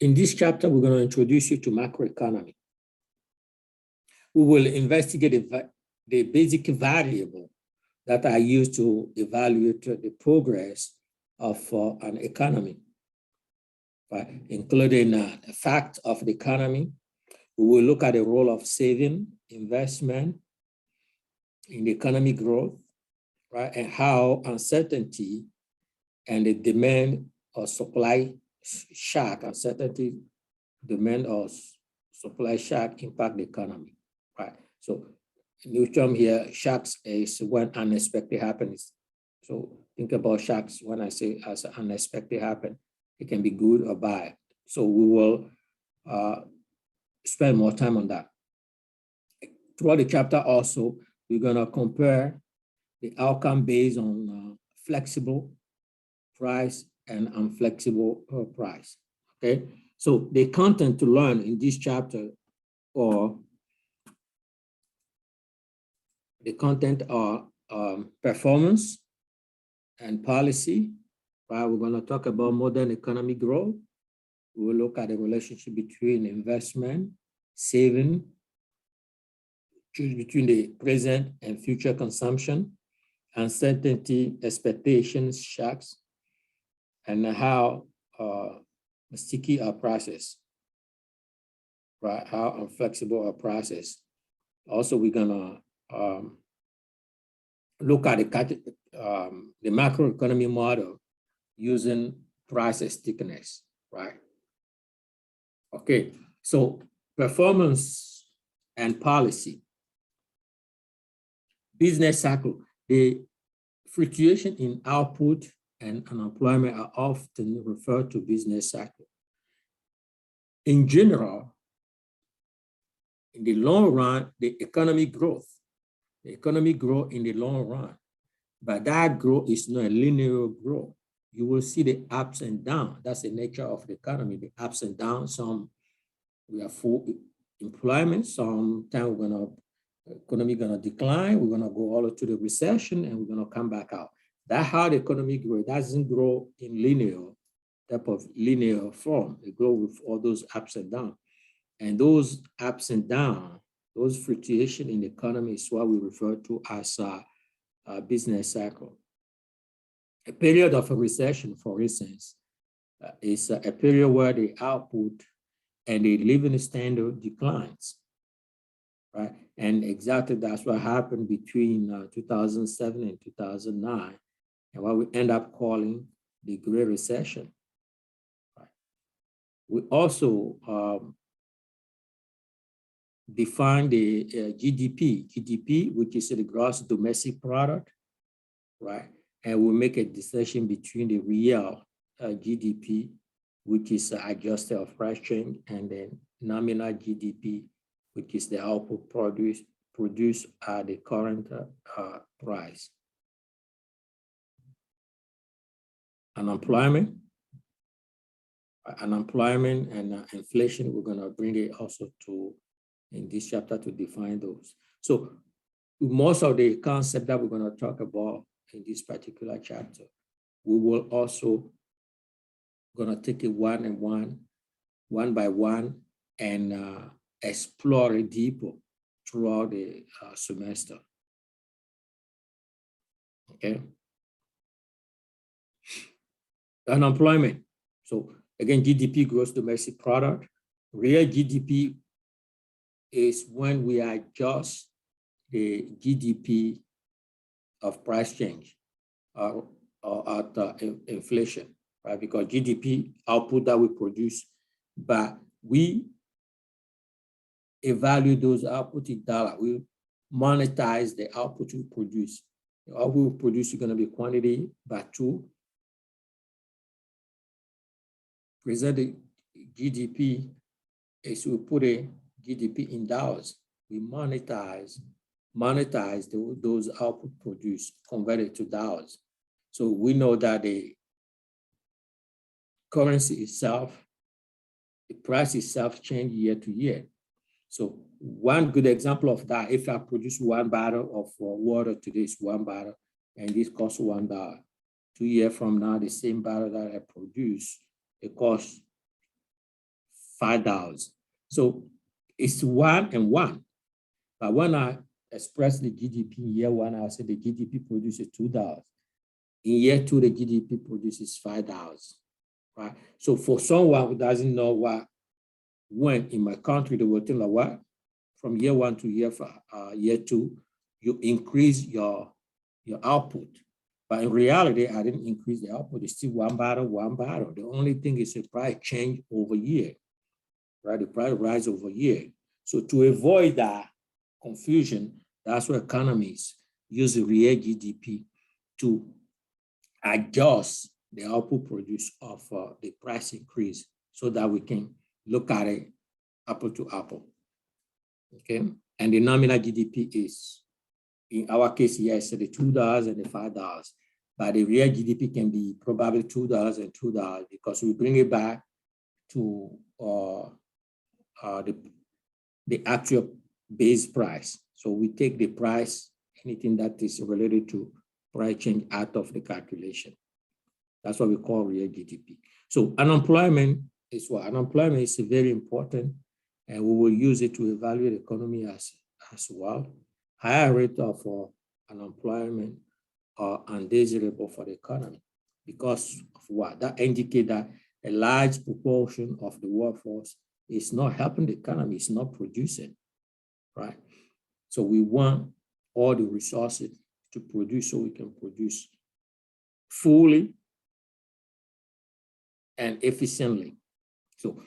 In this chapter, we're going to introduce you to macroeconomics. We will investigate the basic variable that are used to evaluate the progress of an economy, right? Including the fact of the economy. We will look at the role of saving, investment in the economic growth, right? And how uncertainty and the demand or supply shock, uncertainty, demand or supply shock impact the economy, right? So new term here, shocks is when unexpected happens. So think about shocks when I say as unexpected happen, it can be good or bad. So we will spend more time on that. Throughout the chapter also, we're gonna compare the outcome based on flexible price and unflexible price, okay? So the content to learn in this chapter or the content are performance and policy, right? We're gonna talk about modern economic growth. We will look at the relationship between investment, saving, between the present and future consumption, uncertainty, expectations, shocks, and how sticky our process, right? How inflexible our process. Also, we're gonna look at the macroeconomic model using price stickiness, right? Okay, so performance and policy. Business cycle, the fluctuation in output and unemployment are often referred to business cycle. In general, in the long run, the economic growth in the long run, but that growth is not a linear growth. You will see the ups and downs. That's the nature of the economy, the ups and downs. Some we have full employment, sometimes economy gonna decline, we're gonna go all the way to the recession and we're gonna come back out. That's how the economy grows. It doesn't grow in type of linear form. It grows with all those ups and downs. And those ups and downs, those fluctuations in the economy is what we refer to as a business cycle. A period of a recession, for instance, is a period where the output and the living standard declines, right? And exactly that's what happened between 2007 and 2009, and what we end up calling the Great Recession. Right? We also define the GDP, which is the gross domestic product, right? And we make a distinction between the real GDP, which is adjusted of price change, and then nominal GDP, which is the output produced at the current price. Unemployment and inflation, we're gonna bring it also in this chapter to define those. So most of the concept that we're gonna talk about in this particular chapter, we will also gonna take it one by one, and explore it deeper throughout the semester. Okay. Unemployment. So again, GDP, gross domestic product. Real GDP is when we adjust the GDP of price change or at inflation, right? Because GDP output that we produce, but we evaluate those output in dollar. We monetize the output we produce. The output we produce is going to be quantity by 2. Present the GDP is we put a GDP in dollars. We monetize those output produced, converted to dollars. So we know that the currency itself, the price itself change year to year. So one good example of that, if I produce 1 bottle of water today, is 1 bottle, and this costs $1. 2 years from now, the same bottle that I produce, it costs $5. So it's 1 and 1. But when I express the GDP in year 1, I'll say the GDP produces $2. In year 2, the GDP produces $5, right? So for someone who doesn't know when in my country, they will think like, what? From year 1 to year 2, you increase your output. But in reality, I didn't increase the output. It's still one barrel. The only thing is the price change over year, right? The price rise over year. So to avoid that confusion, that's why economists use the real GDP to adjust the output produce of the price increase so that we can look at it apple to apple, okay? And the nominal GDP is, in our case here, it's the $2 and the $5, but the real GDP can be probably $2 and $2 because we bring it back to the actual base price. So we take the price, anything that is related to price change out of the calculation. That's what we call real GDP. So unemployment is what? Unemployment is very important, and we will use it to evaluate the economy as well. Higher rate of unemployment are undesirable for the economy because of what? That indicates that a large proportion of the workforce is not helping the economy, it's not producing, right? So we want all the resources to produce so we can produce fully and efficiently. So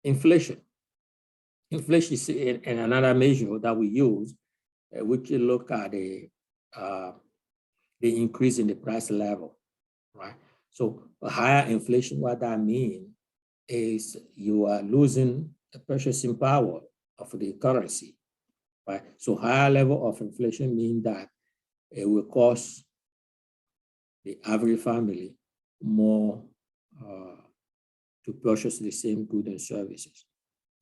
inflation is another measure that we use, which look at the increase in the price level, right? So a higher inflation, what that means is you are losing the purchasing power of the currency, right? So higher level of inflation means that it will cost the average family more to purchase the same goods and services.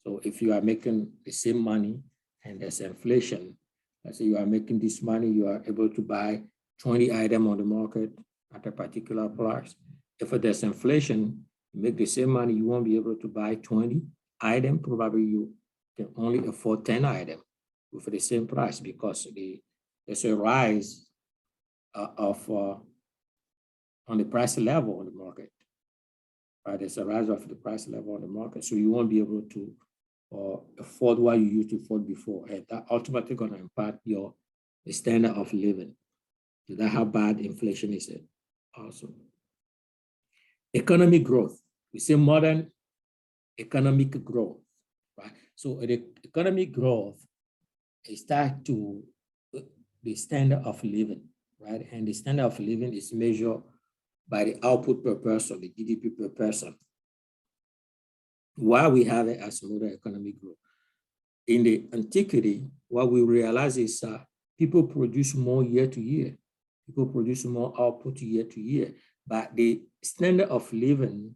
So if you are making the same money and there's inflation, let's say you are making this money, you are able to buy 20 items on the market at a particular price. If there's inflation, you make the same money, you won't be able to buy 20 items. Probably you can only afford 10 items for the same price because there's a rise on the price level on the market. Right, there's a rise of the price level on the market, so you won't be able to afford what you used to afford before, and that ultimately going to impact your standard of living. So that's how bad inflation is also. Economic growth. We say modern economic growth, right? So the economic growth is tied to the standard of living, right? And the standard of living is measured by the output per person, the GDP per person. Why we have it as modern economic growth? In the antiquity, what we realize is people produce more year to year. People produce more output year to year, but the standard of living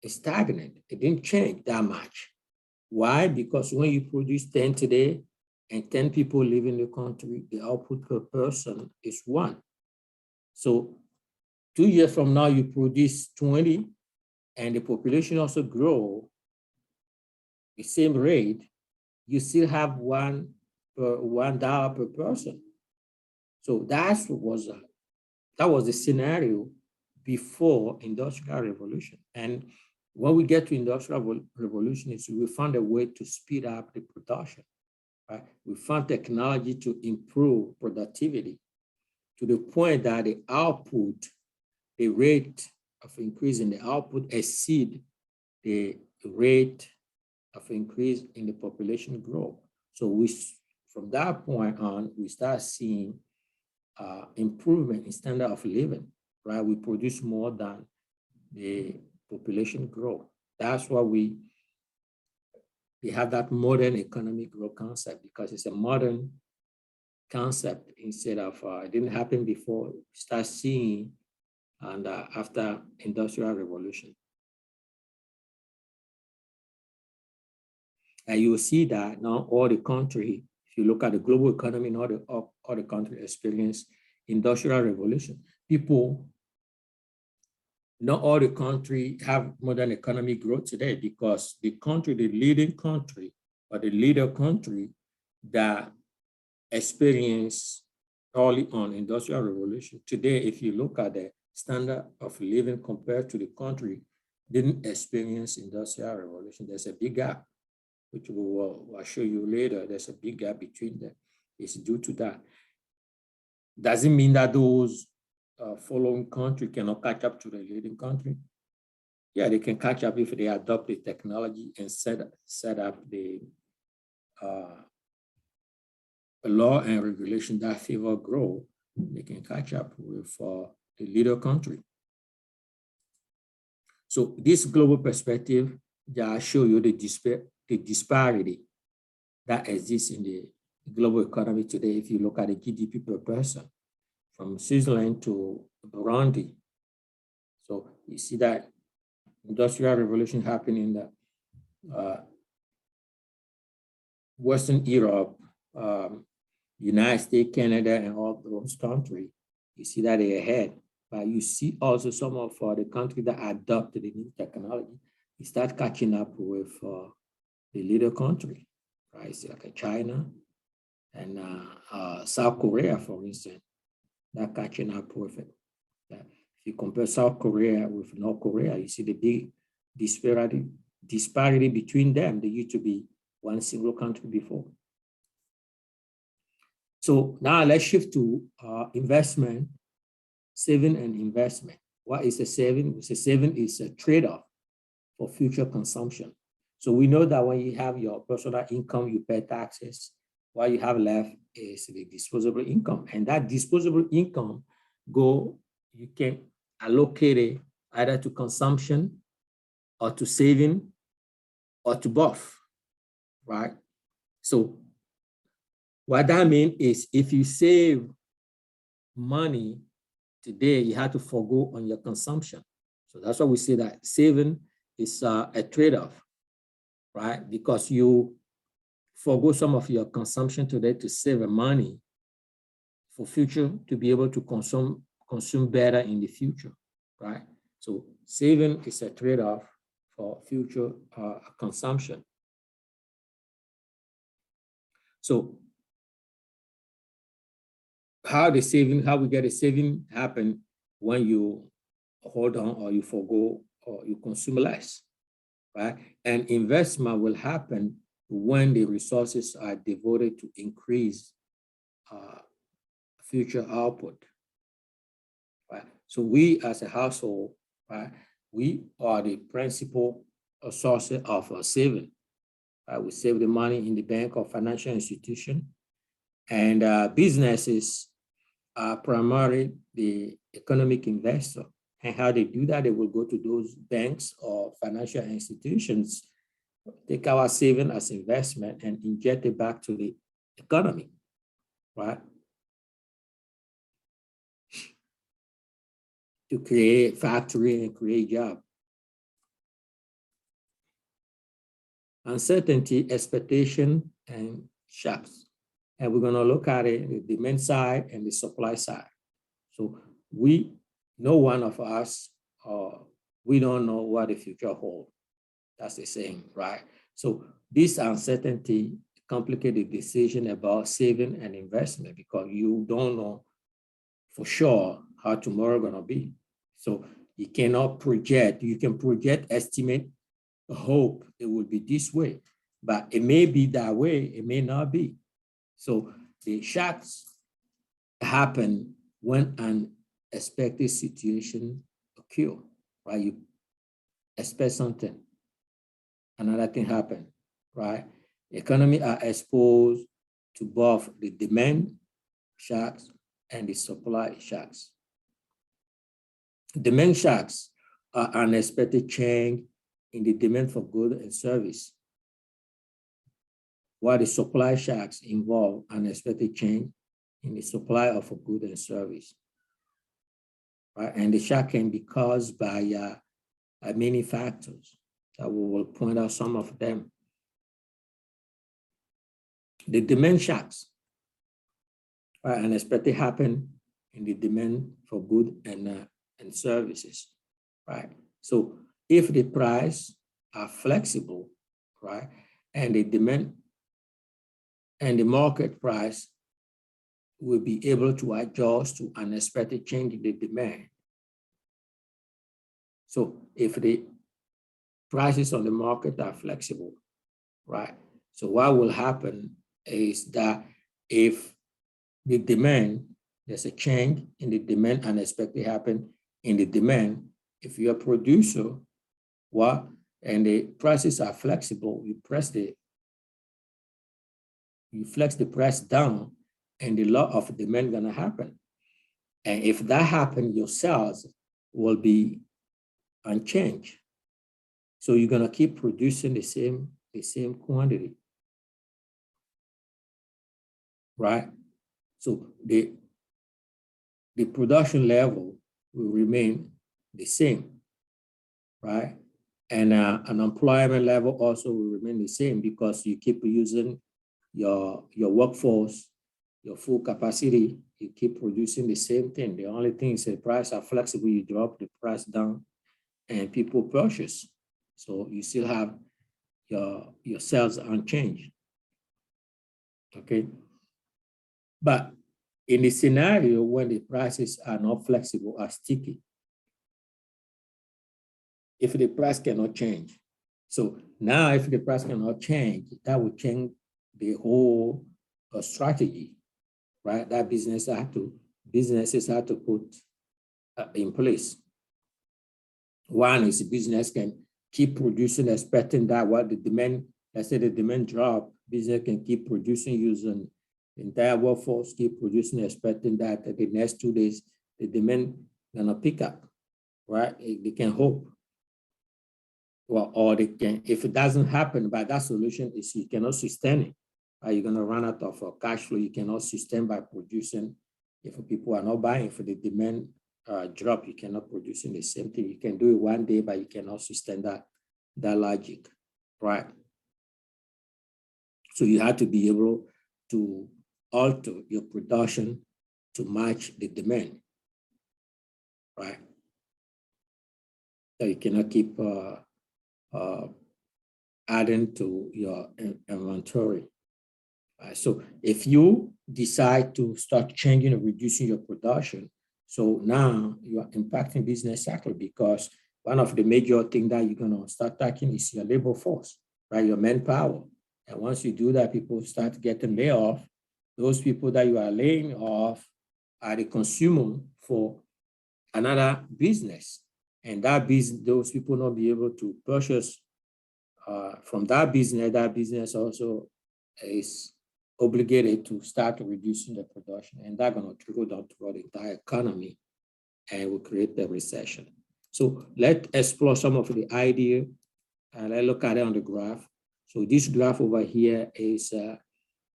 is stagnant. It didn't change that much. Why? Because when you produce 10 today and 10 people live in the country, the output per person is 1. So 2 years from now, you produce 20 and the population also grow the same rate, you still have $1 per person. So that was the scenario before Industrial Revolution. And when we get to Industrial Revolution, we found a way to speed up the production. Right? We found technology to improve productivity to the point that the output, the rate of increase in the output exceed the rate of increase in the population growth. So from that point on, we start seeing improvement in standard of living, right? We produce more than the population growth. That's why we have that modern economic growth concept, because it's a modern concept instead of, it didn't happen before, we start seeing and after Industrial Revolution. And you will see that now all the country, if you look at the global economy, now all the country experience Industrial Revolution. People not all the country have modern economic growth today, because the country, the leading country or the leader country that experienced early on industrial revolution, today, if you look at the standard of living compared to the country didn't experience industrial revolution, there's a big gap, which I'll show you later. There's a big gap between them. It's due to that. Doesn't mean that those following country cannot catch up to the leading country. Yeah, they can catch up if they adopt the technology and set up the law and regulation that favor growth. They can catch up with the leader country. So this global perspective, I show you the disparity that exists in the global economy today. If you look at the GDP per person, from Switzerland to Burundi. So you see that industrial revolution happening in the Western Europe, United States, Canada, and all those countries. You see that they're ahead. But you see also some of the countries that adopted the new technology, you start catching up with the leader country, right? So like China and South Korea, for instance, that catching up with it. If you compare South Korea with North Korea, you see the big disparity between them. They used to be one single country before. So now let's shift to investment, saving and investment. What is a saving? A saving is a trade-off for future consumption. So we know that when you have your personal income, you pay taxes. What you have left is the disposable income. And that disposable income you can allocate it either to consumption or to saving or to both, right? So what that means is if you save money today, you have to forgo on your consumption. So that's why we say that saving is a trade-off, right? Because you forgo some of your consumption today to save money for future to be able to consume better in the future, right? So saving is a trade-off for future consumption. So how we get a saving happen when you hold on or you forgo or you consume less, right? And investment will happen when the resources are devoted to increase future output, right? So we as a household, right, we are the principal source of saving. We save the money in the bank or financial institution, and businesses are primarily the economic investor. And how they do that, they will go to those banks or financial institutions, take our saving as investment and inject it back to the economy, right? To create factory and create job. Uncertainty, expectation, and shocks. And we're going to look at it, the demand side and the supply side. So no one of us, we don't know what the future holds. That's the saying, right? So this uncertainty complicates the decision about saving and investment because you don't know for sure how tomorrow is going to be. So you cannot project. You can project, estimate, hope it will be this way, but it may be that way, it may not be. So the shocks happen when an unexpected situation occurs, right? You expect something, another thing happen, right? Economy are exposed to both the demand shocks and the supply shocks. Demand shocks are unexpected change in the demand for goods and service, while the supply shocks involve unexpected change in the supply of a good and service, right? And the shock can be caused by many factors that we will point out some of them. The demand shocks, right, unexpected happen in the demand for goods and services. right? So if the price are flexible, right, and the demand and the market price will be able to adjust to unexpected change in the demand. So if the prices on the market are flexible, right? So what will happen is that if the demand, there's a change in the demand, unexpected happen in the demand, if you're a producer, and the prices are flexible, you flex the price down, and the law of demand gonna happen. And if that happens, your sales will be unchanged. So you're gonna keep producing the same quantity, right? So the production level will remain the same, right? And unemployment level also will remain the same because you keep using your workforce, your full capacity, you keep producing the same thing. The only thing is the price are flexible, you drop the price down and people purchase. So you still have your sales unchanged, okay? But in the scenario when the prices are not flexible, are sticky, if the price cannot change. So now if the price cannot change, that would change the whole strategy, right? That businesses have to put in place. One is the business can keep producing, expecting that what the demand, let's say the demand drop, business can keep producing using the entire workforce, keep producing, expecting that the next 2 days, the demand gonna pick up, right? They can hope. Well, or they can, if it doesn't happen, but that solution is you cannot sustain it. Right? You're gonna run out of cash flow. You cannot sustain by producing. If people are not buying, for the demand drop, you cannot produce in the same thing. You can do it one day, but you cannot sustain that logic, right? So you have to be able to alter your production to match the demand, right? So you cannot keep adding to your inventory. So if you decide to start changing or reducing your production, so now you are impacting business cycle because one of the major things that you're gonna start tackling is your labor force, right? Your manpower. And once you do that, people start getting laid off. Those people that you are laying off are the consumer for another business. And that business, those people not be able to purchase from that business also is obligated to start reducing the production, and that's going to trickle down throughout the entire economy and will create the recession. So let's explore some of the idea and let's look at it on the graph. So this graph over here is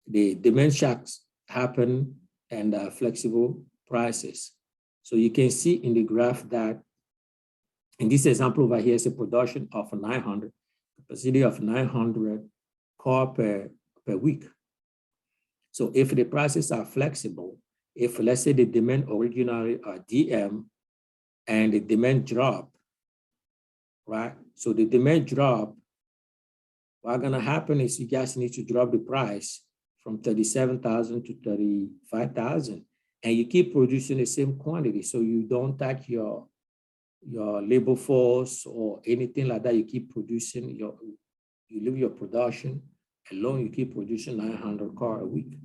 the demand shocks happen and flexible prices. So you can see in the graph that in this example over here is a production of 900, capacity of 900 car per week. So if the prices are flexible, if let's say the demand originally are DM and the demand drop, right? So the demand drop, what's gonna happen is you guys need to drop the price from 37,000 to 35,000 and you keep producing the same quantity. So you don't touch your labor force or anything like that. You keep producing you leave your production alone, you keep producing 900 cars a week.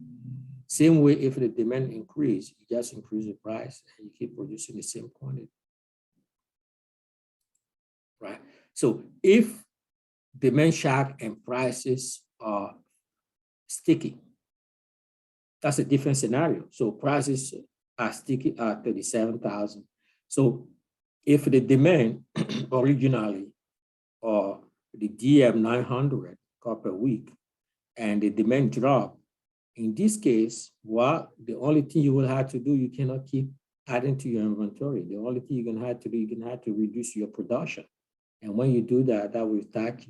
Same way, if the demand increase, you just increase the price and you keep producing the same quantity, right? So if demand shock and prices are sticky, that's a different scenario. So prices are sticky at 37,000. So if the demand originally or the DM 900 car per week and the demand drop, in this case, the only thing you will have to do, you cannot keep adding to your inventory. The only thing you're gonna have to do, you're gonna have to reduce your production. And when you do that, that will touch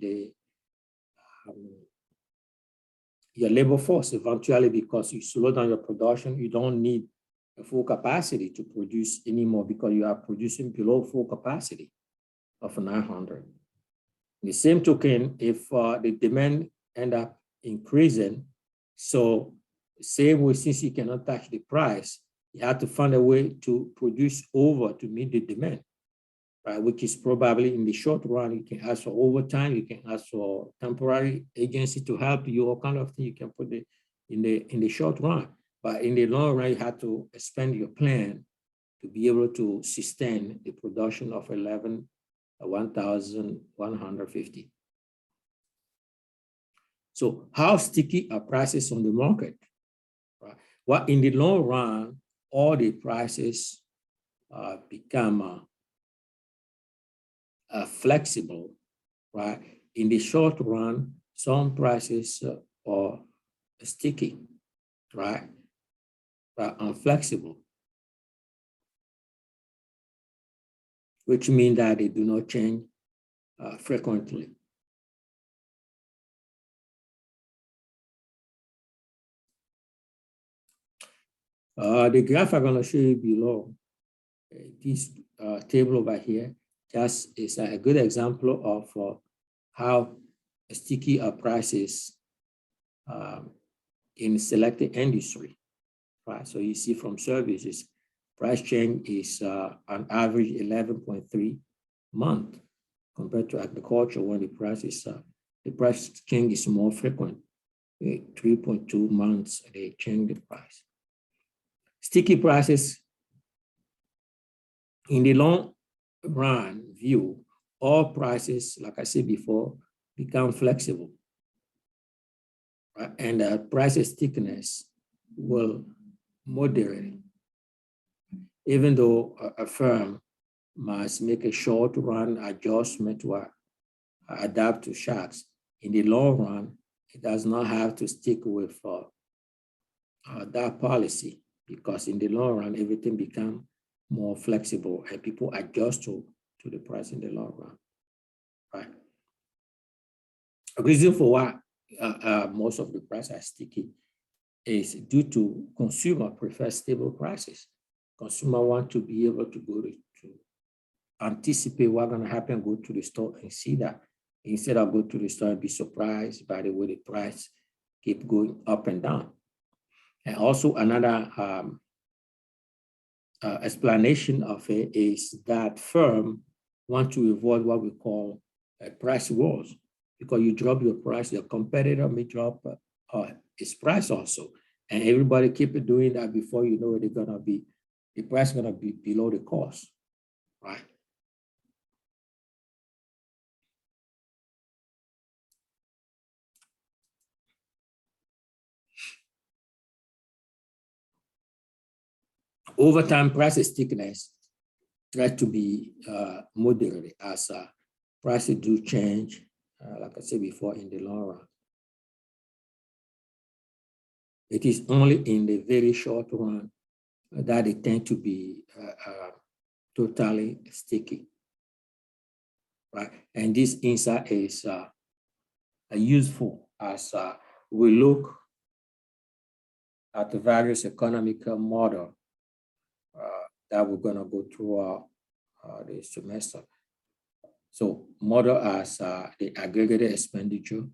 your labor force eventually, because you slow down your production, you don't need a full capacity to produce anymore because you are producing below full capacity. of 900. The same token, if the demand end up increasing, so same way, since you cannot touch the price, you have to find a way to produce over to meet the demand, right? Which is probably in the short run, you can ask for overtime, you can ask for temporary agency to help you, all kind of thing you can put it in the short run. But in the long run, you have to expand your plan to be able to sustain the production of 1,150. So how sticky are prices on the market? Right? Well, in the long run, all the prices become flexible, right? In the short run, some prices are sticky, right? But unflexible, which means that they do not change frequently. The graph I'm going to show you below, this table over here, just is a good example of how sticky are prices in selected industry, right? So you see from services, price change is on average 11.3 months compared to agriculture when the price change is more frequent, 3.2 months they change the price. Sticky prices in the long run view, all prices, like I said before, become flexible, right? And the price stickiness will moderate. Even though a firm must make a short run adjustment to adapt to shocks, in the long run, it does not have to stick with that policy, because in the long run, everything becomes more flexible and people adjust to the price in the long run, right? A reason for why most of the prices are sticky is due to consumer prefer stable prices. Consumer want to be able to go to anticipate what's going to happen, go to the store and see that, instead of go to the store and be surprised by the way the price keep going up and down. And also another explanation of it is that firm want to avoid what we call price wars, because you drop your price, your competitor may drop its price also, and everybody keep doing that. Before you know it, the price gonna be below the cost, right? Over time, price stickiness try to be moderate as prices do change, like I said before, in the long run. It is only in the very short run that they tend to be totally sticky, right? And this insight is useful as we look at the various economic model that we're going to go through the semester. So model as the aggregated expenditure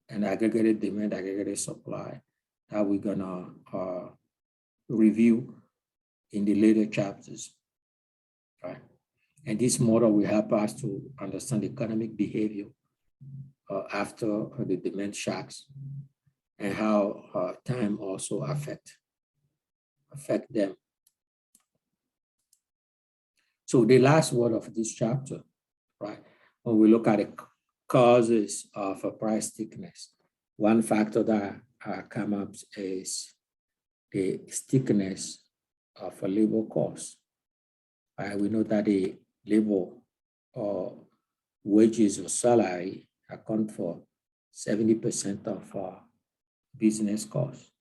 and aggregated demand, aggregated supply, that we're going to review in the later chapters, right? And this model will help us to understand economic behavior after the demand shocks, and how time also affect them. So the last word of this chapter, right? When we look at the causes of a price stickiness, one factor that come up is the stickiness of a labor cost. We know that the labor or wages or salary account for 70% of business costs,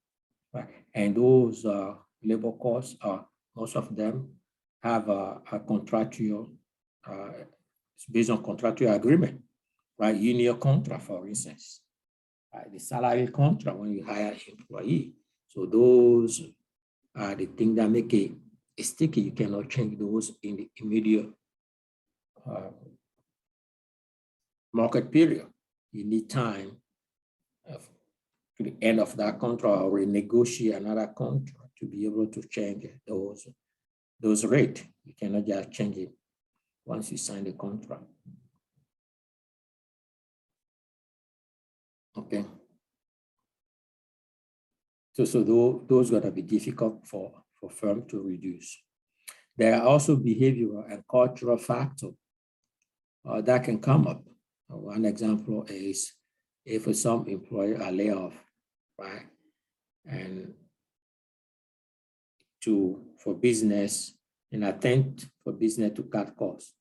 right? And those labor costs most of them have a contractual, it's based on contractual agreement, right? Union contract, for instance, the salary contract when you hire an employee. So those are the things that make it sticky. You cannot change those in the immediate market period. You need time to the end of that contract or renegotiate another contract to be able to change those rates. You cannot just change it once you sign the contract. Okay. So those are going to be difficult for firms to reduce. There are also behavioral and cultural factors that can come up. One example is if some employee are laid off, right? And for business, in attempt for business to cut costs,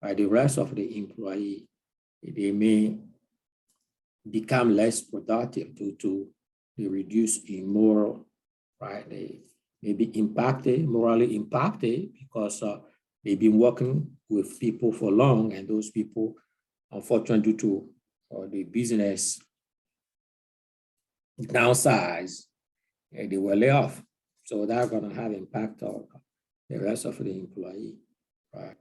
right? The rest of the employee, they may become less productive due to the reduced in moral, right? They may be morally impacted because they've been working with people for long, and those people, unfortunately, due to the business downsize, they were laid off. So that's going to have impact on the rest of the employee, right?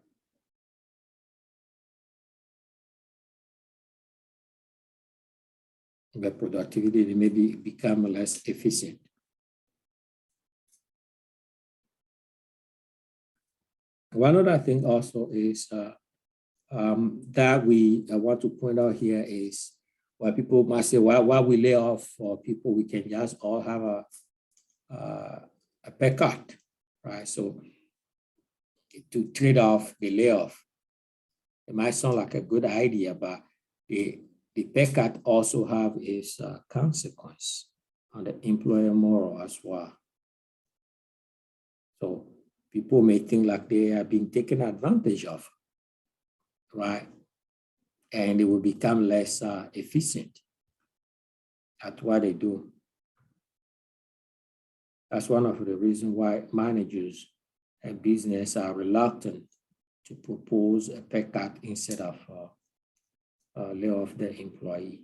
The productivity, they maybe become less efficient. One other thing also is that I want to point out here is why people might say, why we lay off for people, we can just all have a pay cut, right? So to trade off the layoff, it might sound like a good idea, but the pay cut also have its consequence on the employer moral as well. So people may think like they are being taken advantage of, right? And they will become less efficient at what they do. That's one of the reasons why managers and business are reluctant to propose a pay cut instead of lay off the employee.